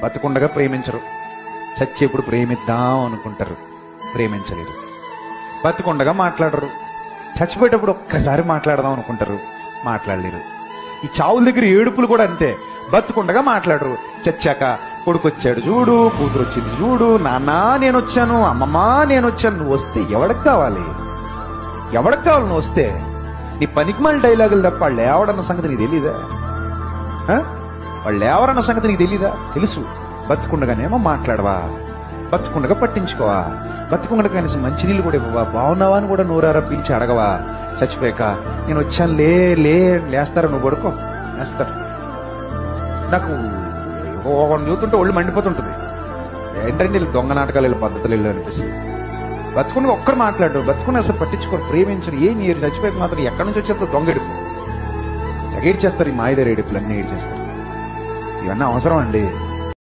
బతికుండగా ప్రేమించరు, చచ్చేప్పుడు ప్రేమిద్దాం అనుకుంటారు, ప్రేమించలేరు. బతికుండగా మాట్లాడరు, చచ్చిపోయేటప్పుడు ఒక్కసారి మాట్లాడదాం అనుకుంటారు, మాట్లాడలేరు. ఈ చావుల దగ్గర ఏడుపులు కూడా అంతే. బతుకుండగా మాట్లాడరు, చచ్చాక కొడుకు వచ్చాడు చూడు, కూతురు వచ్చింది చూడు, నాన్న నేను వచ్చాను, అమ్మమ్మ నేను వచ్చాను. నువ్వు వస్తే ఎవడికి కావాలి? ఎవడికి కావాలి నువ్వు వస్తే? నీ పనికిమాల డైలాగులు తప్ప వాళ్ళు ఎవడన్న సంగతి నీకు తెలీదా? వాళ్ళు ఎవరన్న సంగతి నీకు తెలీదా? తెలుసు. బతుకుండగానేమో మాట్లాడవా, బతుకుండగా పట్టించుకోవా, బతుకుండగా కనీసం మంచినీళ్ళు కూడా ఇవ్వవా, బాగున్నావా అని కూడా నోరారా పిలిచి అడగవా. చచ్చిపోయాక నేను వచ్చాను లేస్తారా? నువ్వు పడుకో, లేస్తారు. నాకు ఒకరిని చూస్తుంటే ఒళ్ళు మండిపోతుంటుంది. ఏంటంటే వీళ్ళు దొంగ నాటకాలు, వీళ్ళ పద్ధతులు వీళ్ళు అనిపిస్తుంది. బతుకుని ఒక్కరు మాట్లాడు, బతుకుని అసలు పట్టించుకోరు, ప్రేమించరు, ఏం చేయరు. చచ్చిపోయాక మాత్రం ఎక్కడి నుంచి వచ్చేంత దొంగ ఎడుపు, ఏడ్చేస్తారు. ఈ మాయదారి ఏడుపులు అన్నీ ఏడ్చేస్తారు. ఇవన్నీ అవసరం అండి.